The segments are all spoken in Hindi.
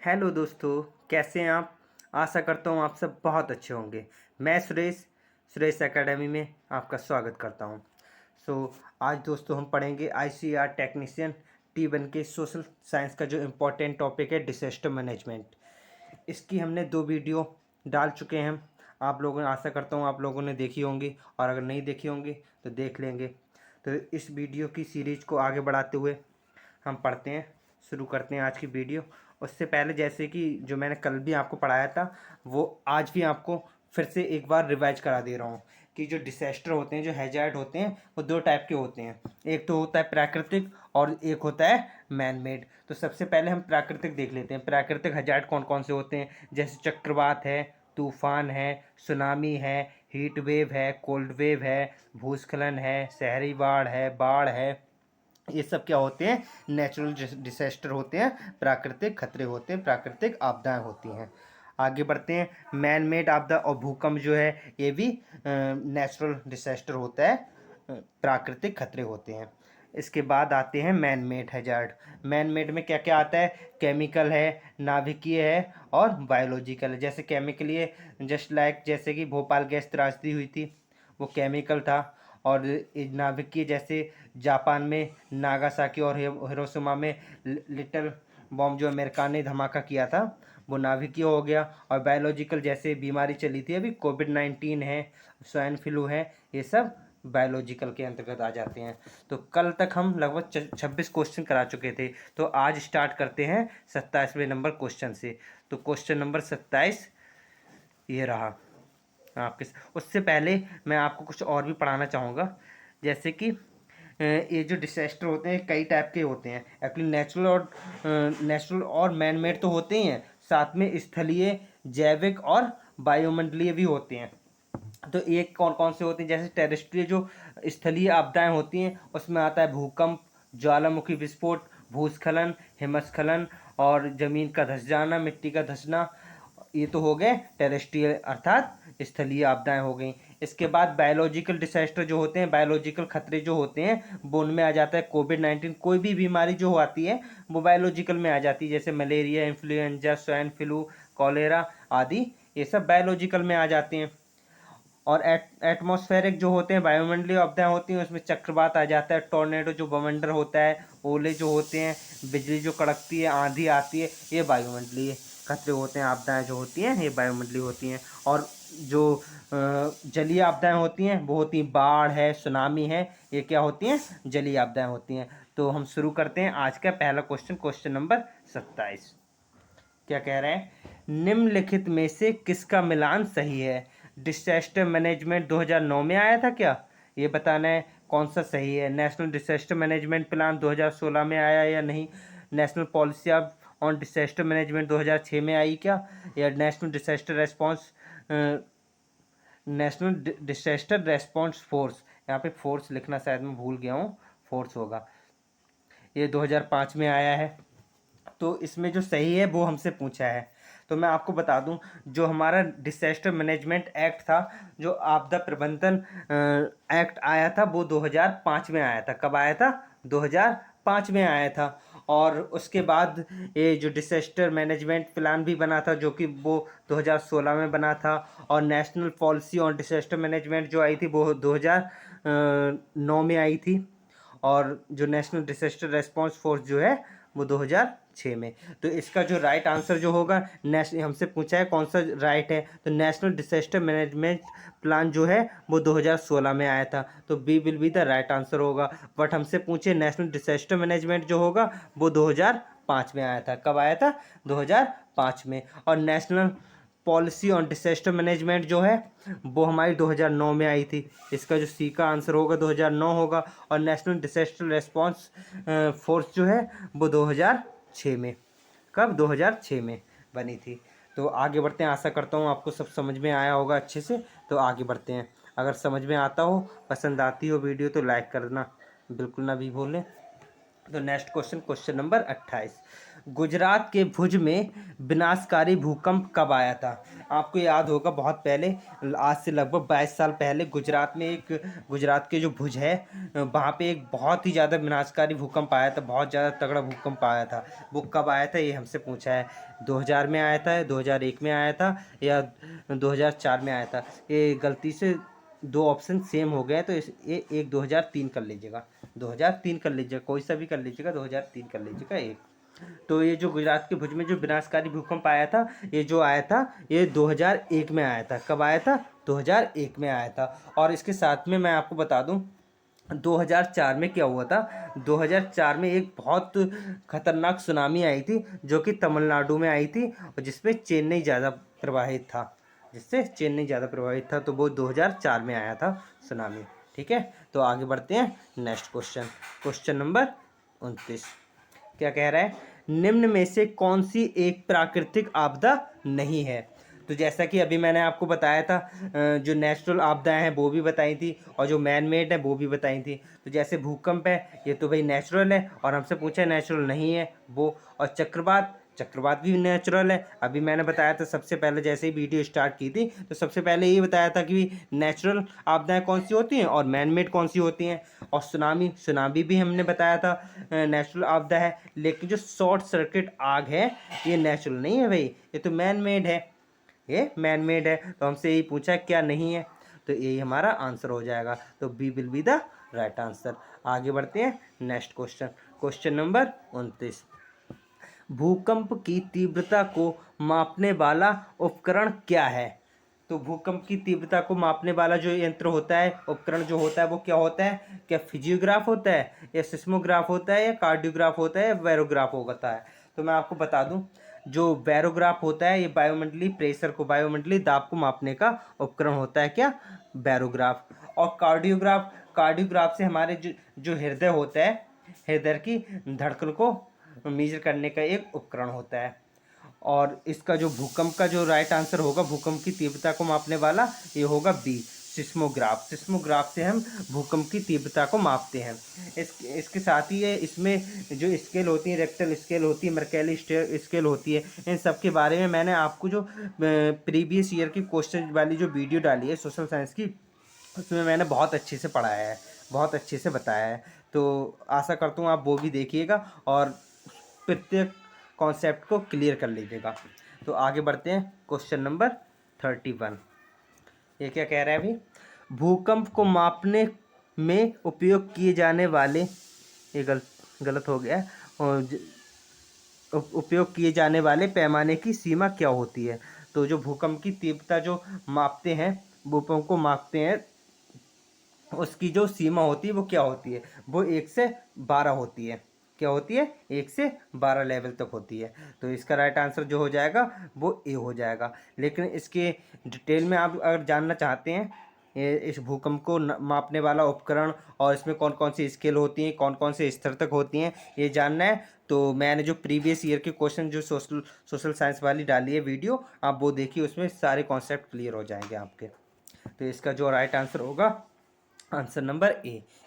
हेलो दोस्तों, कैसे हैं आप। आशा करता हूँ आप सब बहुत अच्छे होंगे। मैं सुरेश एकेडमी में आपका स्वागत करता हूँ। आज दोस्तों हम पढ़ेंगे आईसीआर टेक्नीशियन T1 के सोशल साइंस का जो इम्पोर्टेंट टॉपिक है डिसास्टर मैनेजमेंट। इसकी हमने 2 वीडियो डाल चुके हैं। आप लोगों ने, आशा करता हूँ आप लोगों ने देखी होंगी, और अगर नहीं देखी होंगी तो देख लेंगे। तो इस वीडियो की सीरीज को आगे बढ़ाते हुए हम पढ़ते हैं, शुरू करते हैं आज की वीडियो। उससे पहले जैसे कि जो मैंने कल भी आपको पढ़ाया था, वो आज भी आपको फिर से एक बार रिवाइज करा दे रहा हूँ कि जो डिसास्टर होते हैं, जो हैजार्ड होते हैं, वो 2 टाइप के होते हैं। एक तो होता है प्राकृतिक और एक होता है मैन मेड। तो सबसे पहले हम प्राकृतिक देख लेते हैं। प्राकृतिक हैजार्ड कौन कौन से होते हैं, जैसे चक्रवात है, तूफान है, सुनामी है, हीट वेव है, कोल्ड वेव है, भूस्खलन है, शहरी बाढ़ है। ये सब क्या होते हैं, नेचुरल डिसास्टर होते हैं, प्राकृतिक खतरे होते हैं, प्राकृतिक आपदाएं होती हैं। आगे बढ़ते हैं। मैन मेड आपदा और भूकंप जो है, ये भी नेचुरल डिसास्टर होता है, प्राकृतिक खतरे होते हैं। इसके बाद आते हैं man made hazard. Man made में क्या क्या आता है, केमिकल है, नाभिकीय है और बायोलॉजिकल है। जैसे केमिकल, ये जस्ट लाइक जैसे कि भोपाल गैस त्रासदी हुई थी, वो केमिकल था। और नाभिकीय जैसे जापान में नागासाकी और हिरोशिमा में लिटिल बॉम्ब जो अमेरिका ने धमाका किया था, वो नाभिकीय हो गया। और बायोलॉजिकल जैसे बीमारी चली थी अभी, कोविड-19 है, स्वाइन फ्लू है, ये सब बायोलॉजिकल के अंतर्गत आ जाते हैं। तो कल तक हम लगभग 26 क्वेश्चन करा चुके थे। तो आज स्टार्ट करते हैं 27वें नंबर क्वेश्चन से। तो क्वेश्चन नंबर 27 ये रहा आपके। उससे पहले मैं आपको कुछ और भी पढ़ाना चाहूँगा। जैसे कि ये जो डिसास्टर होते हैं कई टाइप के होते हैं एक्चुअली। नेचुरल और मैन मेड तो होते ही हैं, साथ में स्थलीय, जैविक और वायुमंडलीय भी होते हैं। तो एक कौन कौन से होते हैं, जैसे टेरेस्ट्रियल जो स्थलीय आपदाएं होती हैं, उसमें आता है भूकंप, ज्वालामुखी विस्फोट, भूस्खलन, हिमस्खलन और ज़मीन का धंस जाना, मिट्टी का धंसना। ये तो हो गए टेरेस्ट्रियल अर्थात स्थलीय आपदाएं हो गई। इसके बाद बायोलॉजिकल डिसास्टर जो होते हैं, बायोलॉजिकल खतरे जो होते हैं, वो उनमें आ जाता है कोविड-19। कोई भी बीमारी जो आती है वो बायोलॉजिकल में आ जाती है, जैसे malaria, influenza, swine flu, cholera आदि, ये सब बायोलॉजिकल में आ जाते हैं। और एटमॉस्फेरिक जो होते हैं, वायुमंडलीय आपदाएं होती हैं, उसमें चक्रवात आ जाता है, टॉर्नेडो जो बवंडर होता है, ओले जो होते हैं, बिजली जो कड़कती है, आंधी आती है, ये वायुमंडलीय खतरे होते हैं। आपदाएं जो होती हैं ये वायुमंडलीय होती हैं। और जो जलीय आपदाएं होती हैं वो होती हैं बाढ़ है, सुनामी है, ये क्या होती हैं, जलीय आपदाएं होती हैं। तो हम शुरू करते हैं आज का पहला क्वेश्चन, क्वेश्चन नंबर 27। क्या कह रहे हैं, निम्नलिखित में से किसका मिलान सही है। डिसास्टर मैनेजमेंट 2009 में आया था क्या, ये बताना है कौन सा सही है। नेशनल डिसास्टर मैनेजमेंट प्लान 2016 में आया या नहीं। National policy on disaster management 2006 में आई क्या, या national disaster response national disaster response force, यहाँ पे फोर्स लिखना शायद मैं भूल गया हूँ, फोर्स होगा, ये 2005 में आया है। तो इसमें जो सही है वो हमसे पूछा है। तो मैं आपको बता दूं, जो हमारा डिसास्टर मैनेजमेंट एक्ट था, जो आपदा प्रबंधन एक्ट आया था, वो 2005 में आया था। कब आया था, 2005 में आया था। और उसके बाद ये जो डिसास्टर मैनेजमेंट प्लान भी बना था, जो कि वो 2016 में बना था। और national policy on disaster management जो आई थी वो 2009 में आई थी। और जो नेशनल डिसास्टर रेस्पॉन्स फोर्स जो है वो 2006 में। तो इसका जो राइट आंसर जो होगा, हमसे पूछा है कौन सा राइट है, तो नेशनल डिसास्टर मैनेजमेंट प्लान जो है वो 2016 में आया था, तो B will be the right answer होगा। बट हमसे पूछे नेशनल डिसास्टर मैनेजमेंट जो होगा वो 2005 में आया था। कब आया था, 2005 में। और national policy on disaster management जो है वो हमारी 2009 में आई थी। इसका जो सी का आंसर होगा 2009 होगा। और नेशनल डिसास्टर रेस्पॉन्स फोर्स जो है वो 2006 में, कब, 2006 में बनी थी। तो आगे बढ़ते हैं, आशा करता हूँ आपको सब समझ में आया होगा अच्छे से। तो आगे बढ़ते हैं, अगर समझ में आता हो, पसंद आती हो वीडियो, तो लाइक करना बिल्कुल ना भी भूलें। तो next question, question number 28। Gujarat के भुज में विनाशकारी भूकंप कब आया था? आपको याद होगा बहुत पहले, आज से लगभग 22 साल पहले गुजरात के जो भुज है वहाँ पे एक बहुत ही ज़्यादा विनाशकारी भूकंप आया था, बहुत ज़्यादा तगड़ा भूकंप आया था। वो कब आया था ये हमसे पूछा है। 2000 में आया था, 2001 में आया था या 2004 में आया था? ये गलती से दो ऑप्शन सेम हो गए, तो ये एक 2003 कर लीजिएगा, 2003 कर लीजिएगा, कोई सा भी कर लीजिएगा, 2003 कर लीजिएगा एक। तो ये जो गुजरात के भुज में जो विनाशकारी भूकंप आया था, ये जो आया था ये 2001 में आया था। कब आया था? 2001 में आया था। और इसके साथ में मैं आपको बता दूं 2004 में क्या हुआ था। 2004 में एक बहुत खतरनाक सुनामी आई थी जो कि तमिलनाडु में आई थी, और जिसमें चेन्नई ज़्यादा प्रभावित था, तो वो 2004 में आया था सुनामी। ठीक है, तो आगे बढ़ते हैं नेक्स्ट क्वेश्चन नंबर 29। क्या कह रहा है? निम्न में से कौन सी एक प्राकृतिक आपदा नहीं है? तो जैसा कि अभी मैंने आपको बताया था, जो नेचुरल आपदाएं हैं वो भी बताई थी, और जो मैन मेड है वो भी बताई थी। तो जैसे भूकंप है, ये तो भाई नेचुरल है, और हमसे पूछा है नेचुरल नहीं है वो। और चक्रवात भी नेचुरल है। अभी मैंने बताया था सबसे पहले, जैसे ही वीडियो स्टार्ट की थी तो सबसे पहले ये बताया था कि नेचुरल आपदाएं कौन सी होती हैं और मैन मेड कौन सी होती हैं। और सुनामी भी हमने बताया था नेचुरल आपदा है, लेकिन जो शॉर्ट सर्किट आग है ये नेचुरल नहीं है भाई, ये तो मैन मेड है, तो हमसे यही पूछा क्या नहीं है, तो यही हमारा आंसर हो जाएगा। तो B will be the right answer. आगे बढ़ते हैं नेक्स्ट क्वेश्चन नंबर 29। भूकंप की तीव्रता को मापने वाला उपकरण क्या है? तो भूकंप की तीव्रता को मापने वाला जो यंत्र होता है, उपकरण जो होता है, वो क्या होता है? क्या फिजियोग्राफ होता है, या सिस्मोग्राफ होता है, या कार्डियोग्राफ होता है, या बैरोग्राफ होता है? तो मैं आपको बता दूं, जो बैरोग्राफ होता है ये वायुमंडलीय प्रेशर को, वायुमंडलीय दाब को मापने का उपकरण होता है। क्या? बैरोग्राफ। और कार्डियोग्राफ से हमारे जो हृदय होता है, हृदय की धड़कन को मेजर करने का एक उपकरण होता है। और इसका जो भूकंप का जो राइट आंसर होगा, भूकंप की तीव्रता को मापने वाला, ये होगा बी, सिस्मोग्राफ से हम भूकंप की तीव्रता को मापते हैं। इसके साथ ही है, इसमें जो स्केल होती है, रेक्टल स्केल होती है, मर्केली स्केल होती है, इन सब के बारे में मैंने आपको जो प्रीवियस ईयर की क्वेश्चन वाली जो वीडियो डाली है सोशल साइंस की, उसमें मैंने बहुत अच्छे से पढ़ाया है, बहुत अच्छे से बताया है। तो आशा करता हूँ आप वो भी देखिएगा और प्रत्येक कॉन्सेप्ट को क्लियर कर लीजिएगा। तो आगे बढ़ते हैं क्वेश्चन नंबर 31। ये क्या कह रहा है अभी? भूकंप को मापने में उपयोग किए जाने वाले, ये गलत हो गया, और उपयोग किए जाने वाले पैमाने की सीमा क्या होती है? तो जो भूकंप की तीव्रता जो मापते हैं, भूकंप को मापते हैं, उसकी जो सीमा होती है वो क्या होती है? वो 1 से 12 होती है। क्या होती है? 1 से 12 लेवल तक होती है। तो इसका राइट आंसर जो हो जाएगा वो ए हो जाएगा। लेकिन इसके डिटेल में आप अगर जानना चाहते हैं इस भूकंप को मापने वाला उपकरण, और इसमें कौन कौन सी स्केल होती हैं, कौन कौन से स्तर तक होती हैं, ये जानना है, तो मैंने जो प्रीवियस ईयर के क्वेश्चन जो सोशल साइंस वाली डाली है वीडियो, आप वो देखिए, उसमें सारे कॉन्सेप्ट क्लियर हो जाएंगे आपके। तो इसका जो राइट आंसर होगा, answer number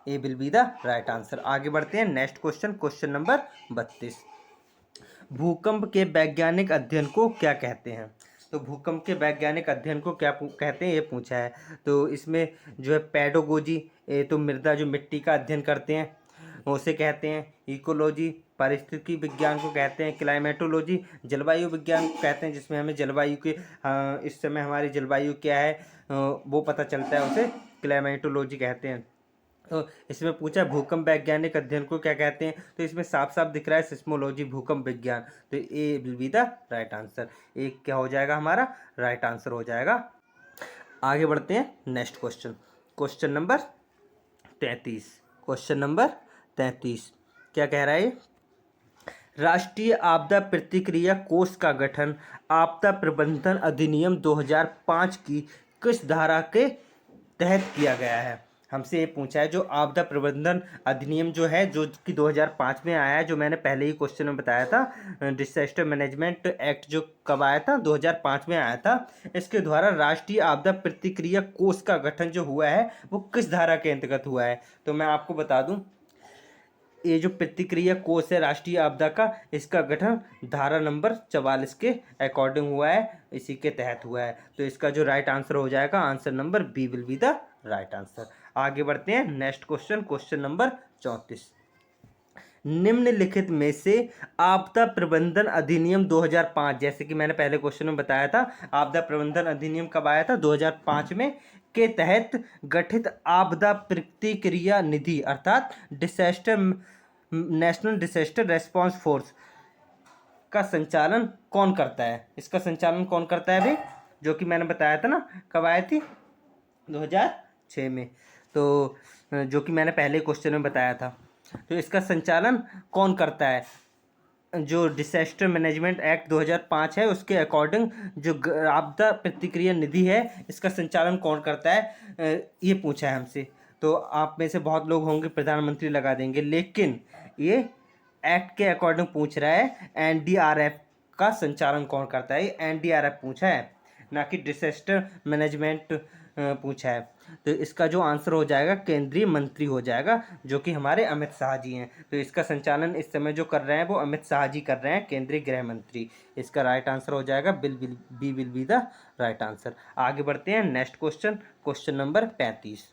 A will be the right answer. आगे बढ़ते हैं नेक्स्ट क्वेश्चन नंबर 32। भूकंप के वैज्ञानिक अध्ययन को क्या कहते हैं? तो भूकंप के वैज्ञानिक अध्ययन को क्या कहते हैं ये पूछा है। तो इसमें जो है पेडोगोजी, तो मृदा जो मिट्टी का अध्ययन करते हैं उसे कहते हैं। इकोलॉजी, पारिस्थितिकी विज्ञान को कहते हैं। क्लाइमेटोलॉजी, जलवायु विज्ञान को कहते हैं, जिसमें हमें जलवायु के इस समय हमारी जलवायु क्या है वो पता चलता है, उसे क्लाइमेटोलॉजी कहते हैं। तो इसमें पूछा भूकंप वैज्ञानिक अध्ययन को क्या कहते हैं, तो इसमें साफ साफ दिख रहा है सिस्मोलॉजी, भूकंप विज्ञान। तो ए will be the right answer. एक क्या हो जाएगा हमारा राइट आंसर हो जाएगा। आगे बढ़ते हैं नेक्स्ट क्वेश्चन नंबर 33। क्या कह रहा है? राष्ट्रीय आपदा प्रतिक्रिया कोष का गठन आपदा प्रबंधन अधिनियम 2005 की किस धारा के तहत किया गया है? हमसे ये पूछा है, जो आपदा प्रबंधन अधिनियम जो है, जो कि 2005 में आया है, जो मैंने पहले ही क्वेश्चन में बताया था, डिजास्टर मैनेजमेंट एक्ट जो कब आया था? 2005 में आया था। इसके द्वारा राष्ट्रीय आपदा प्रतिक्रिया कोष का गठन जो हुआ है वो किस धारा के अंतर्गत हुआ है? तो मैं आपको बता दूं, ये जो प्रतिक्रिया कोष है राष्ट्रीय आपदा का, इसका गठन धारा नंबर 44 के अकॉर्डिंग हुआ है, इसी के तहत हुआ है। तो इसका जो राइट आंसर हो जाएगा, answer number B will be the right answer. आगे बढ़ते हैं नेक्स्ट क्वेश्चन, क्वेश्चन नंबर 34। निम्नलिखित में से आपदा प्रबंधन अधिनियम 2005, जैसे कि मैंने पहले क्वेश्चन में बताया था, आपदा प्रबंधन अधिनियम कब आया था? 2005 में, के तहत गठित आपदा प्रतिक्रिया निधि अर्थात नेशनल डिसास्टर रेस्पॉन्स फोर्स का संचालन कौन करता है? इसका संचालन कौन करता है भाई? जो कि मैंने बताया था ना, कब आई थी? 2006 में। तो जो कि मैंने पहले क्वेश्चन में बताया था। तो इसका संचालन कौन करता है? जो डिसास्टर मैनेजमेंट एक्ट 2005 है, उसके अकॉर्डिंग जो आपदा प्रतिक्रिया निधि है, इसका संचालन कौन करता है, ये पूछा है हमसे। तो आप में से बहुत लोग होंगे प्रधानमंत्री लगा देंगे, लेकिन ये एक्ट के अकॉर्डिंग पूछ रहा है एनडीआरएफ का संचालन कौन करता है। एनडीआरएफ पूछा है, ना कि डिसास्टर मैनेजमेंट पूछा है। तो इसका जो आंसर हो जाएगा केंद्रीय मंत्री हो जाएगा, जो कि हमारे अमित शाह जी हैं। तो इसका संचालन इस समय जो कर रहे हैं वो अमित शाह जी कर रहे हैं, केंद्रीय गृह मंत्री। इसका राइट आंसर हो जाएगा B will be the right answer. आगे बढ़ते हैं नेक्स्ट क्वेश्चन, क्वेश्चन नंबर 35।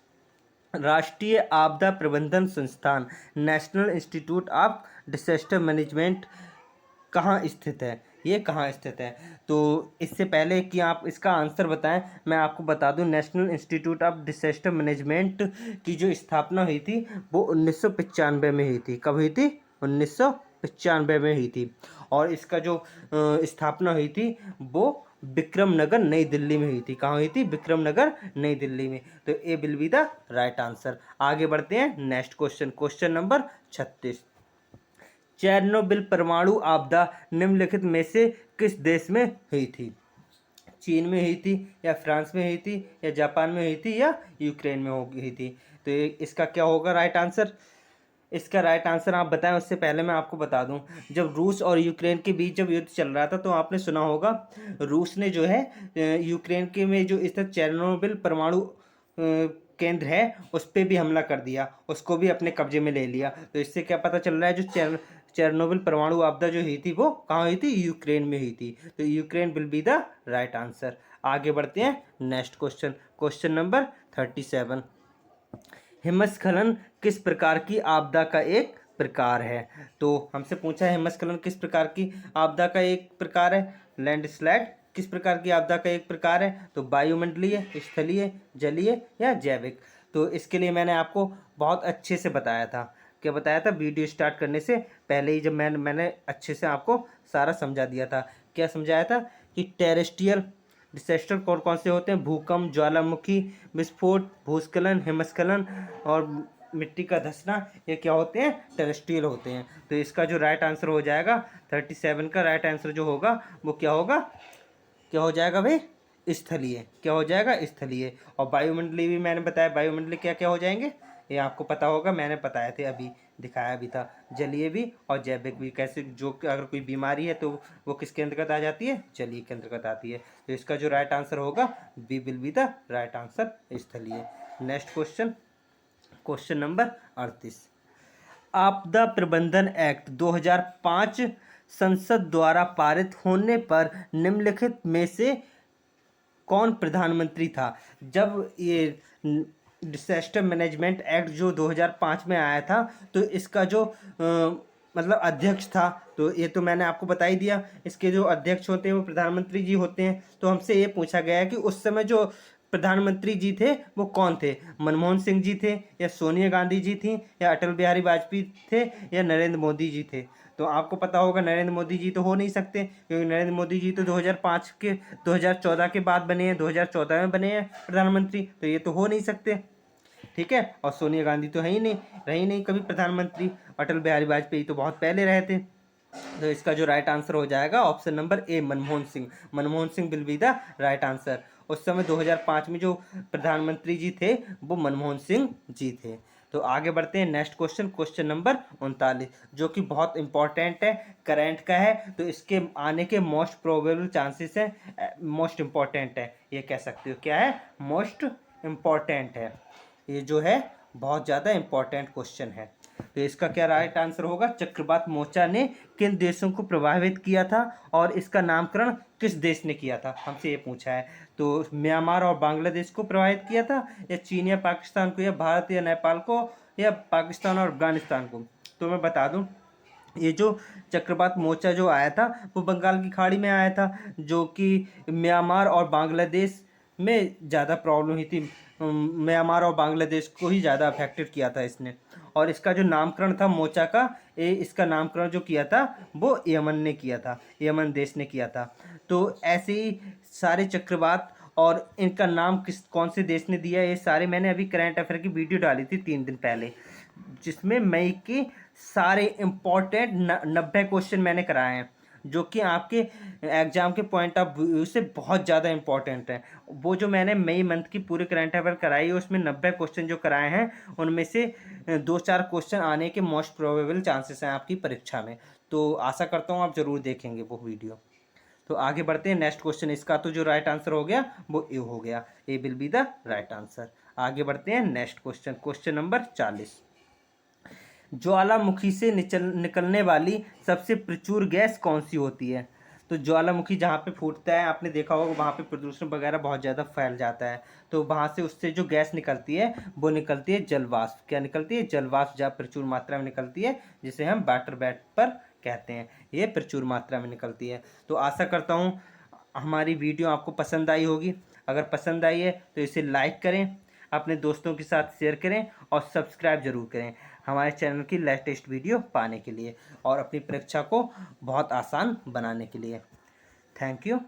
राष्ट्रीय आपदा प्रबंधन संस्थान national institute of disaster management कहाँ स्थित है? ये कहाँ स्थित है? तो इससे पहले कि आप इसका आंसर बताएं, मैं आपको बता दूं, national institute of disaster management की जो स्थापना हुई थी वो 1995 में हुई थी। कब हुई थी? 1995 में हुई थी। और इसका जो स्थापना हुई थी वो विक्रम नगर नई दिल्ली में हुई थी। कहाँ हुई थी? विक्रम नगर नई दिल्ली में। तो ए will be the right answer. आगे बढ़ते हैं next question, question number 36। Chernobyl परमाणु आपदा निम्नलिखित में से किस देश में हुई थी? चीन में हुई थी, या फ्रांस में हुई थी, या जापान में हुई थी, या यूक्रेन में हुई थी? तो इसका क्या होगा राइट आंसर? इसका राइट आंसर आप बताएं, उससे पहले मैं आपको बता दूं, जब रूस और यूक्रेन के बीच जब युद्ध चल रहा था तो आपने सुना होगा रूस ने जो है यूक्रेन के में जो स्थित चेरनोबिल परमाणु केंद्र है उस पर भी हमला कर दिया, उसको भी अपने कब्जे में ले लिया। तो इससे क्या पता चल रहा है, जो चेरनोबिल परमाणु आपदा जो हुई थी वो कहाँ हुई थी? यूक्रेन में हुई थी। तो Ukraine will be the right answer. आगे बढ़ते हैं नेक्स्ट क्वेश्चन, क्वेश्चन नंबर 37। हिमस्खलन किस प्रकार की आपदा का एक प्रकार है? तो हमसे पूछा है हिमस्खलन किस प्रकार की आपदा का एक प्रकार है? लैंडस्लाइड किस प्रकार की आपदा का एक प्रकार है? तो वायुमंडलीय, स्थलीय, जलीय, या जैविक? तो इसके लिए मैंने आपको बहुत अच्छे से बताया था। क्या बताया था? वीडियो स्टार्ट करने से पहले ही जब मैंने अच्छे से आपको सारा समझा दिया था। क्या समझाया था? कि टेरेस्ट्रियल डिसास्टर कौन कौन से होते हैं? भूकंप, ज्वालामुखी विस्फोट, भूस्खलन, हिमस्खलन और मिट्टी का धंसना, ये क्या होते हैं? टेरेस्ट्रियल होते हैं। तो इसका जो राइट आंसर हो जाएगा 37 का राइट आंसर जो होगा वो क्या होगा? क्या हो जाएगा भाई? स्थलीय। क्या हो जाएगा? स्थलीय। और वायुमंडलीय भी मैंने बताया, वायुमंडलीय क्या क्या हो जाएंगे ये आपको पता होगा, मैंने बताए थे, अभी दिखाया भी था। जलीय भी और जैविक भी। कैसे? जो अगर कोई बीमारी है तो वो किसके अंतर्गत आ जाती है? जलीय के अंतर्गत आती है। तो इसका जो राइट आंसर होगा B will be the right answer, स्थलीय। Next question, question number 38। आपदा प्रबंधन एक्ट 2005 संसद द्वारा पारित होने पर निम्नलिखित में से कौन प्रधानमंत्री था? जब ये डिसास्टर मैनेजमेंट एक्ट जो 2005 में आया था तो इसका जो मतलब अध्यक्ष था, तो ये तो मैंने आपको बता ही दिया, इसके जो अध्यक्ष होते हैं वो प्रधानमंत्री जी होते हैं। तो हमसे ये पूछा गया है कि उस समय जो प्रधानमंत्री जी थे वो कौन थे? मनमोहन सिंह जी थे, या सोनिया गांधी जी थी, या अटल बिहारी वाजपेयी थे, या नरेंद्र मोदी जी थे? तो आपको पता होगा नरेंद्र मोदी जी तो हो नहीं सकते, क्योंकि नरेंद्र मोदी जी तो 2014 के बाद बने हैं, 2014 में बने हैं प्रधानमंत्री, तो ये तो हो नहीं सकते। ठीक है। और सोनिया गांधी तो है ही नहीं, रही नहीं कभी प्रधानमंत्री। अटल बिहारी वाजपेयी तो बहुत पहले रहे थे। तो इसका जो राइट आंसर हो जाएगा option number A, Manmohan Singh. Manmohan Singh will be the right answer. उस समय 2005 में जो प्रधानमंत्री जी थे वो मनमोहन सिंह जी थे। तो आगे बढ़ते हैं नेक्स्ट क्वेश्चन, क्वेश्चन नंबर 39, जो कि बहुत इंपॉर्टेंट है, करंट का है। तो इसके आने के मोस्ट प्रोबेबल चांसेस है, मोस्ट इंपॉर्टेंट है, ये कह सकते हो। क्या है? मोस्ट इम्पॉर्टेंट है। ये जो है बहुत ज़्यादा इम्पॉर्टेंट क्वेश्चन है। तो इसका क्या राइट आंसर होगा, चक्रवात मोचा ने किन देशों को प्रभावित किया था और इसका नामकरण किस देश ने किया था, हमसे ये पूछा है। तो म्यांमार और बांग्लादेश को प्रभावित किया था, या चीन या पाकिस्तान को, या भारत या नेपाल को, या पाकिस्तान और अफगानिस्तान को। तो मैं बता दूं, ये जो चक्रवात मोचा जो आया था वो बंगाल की खाड़ी में आया था, जो कि म्यांमार और बांग्लादेश में ज़्यादा प्रॉब्लम हुई थी। म्यांमार और बांग्लादेश को ही ज़्यादा अफेक्टेड किया था इसने। और इसका जो नामकरण था मोचा का, इसका नामकरण जो किया था वो यमन ने किया था, यमन देश ने किया था। तो ऐसे ही सारे चक्रवात और इनका नाम कौन से देश ने दिया, ये सारे मैंने अभी करंट अफेयर की वीडियो डाली थी 3 दिन पहले, जिसमें मई के सारे इम्पोर्टेंट 90 क्वेश्चन मैंने कराए हैं, जो कि आपके एग्जाम के पॉइंट ऑफ व्यू से बहुत ज़्यादा इंपॉर्टेंट है। वो जो मैंने मई मंथ की पूरे करंट अफेयर कराई है, उसमें 90 क्वेश्चन जो कराए हैं, उनमें से 2-4 क्वेश्चन आने के मोस्ट प्रोबेबल चांसेस हैं आपकी परीक्षा में। तो आशा करता हूँ आप ज़रूर देखेंगे वो वीडियो। तो आगे बढ़ते हैं, नेक्स्ट क्वेश्चन। इसका तो जो राइट आंसर हो गया वो ए हो गया, ए will be the right answer. आगे बढ़ते हैं नेक्स्ट क्वेश्चन, क्वेश्चन नंबर 40। ज्वालामुखी से निकलने वाली सबसे प्रचुर गैस कौन सी होती है? तो ज्वालामुखी जहाँ पे फूटता है, आपने देखा होगा वहाँ पे प्रदूषण वगैरह बहुत ज़्यादा फैल जाता है। तो वहाँ से उससे जो गैस निकलती है वो निकलती है जलवाष्प। क्या निकलती है? जलवाष्प जहाँ प्रचुर मात्रा में निकलती है, जिसे हम वाटर वेपर कहते हैं, ये प्रचुर मात्रा में निकलती है। तो आशा करता हूँ हमारी वीडियो आपको पसंद आई होगी। अगर पसंद आई है तो इसे लाइक करें, अपने दोस्तों के साथ शेयर करें और सब्सक्राइब जरूर करें हमारे चैनल की लेटेस्ट वीडियो पाने के लिए और अपनी परीक्षा को बहुत आसान बनाने के लिए। Thank you.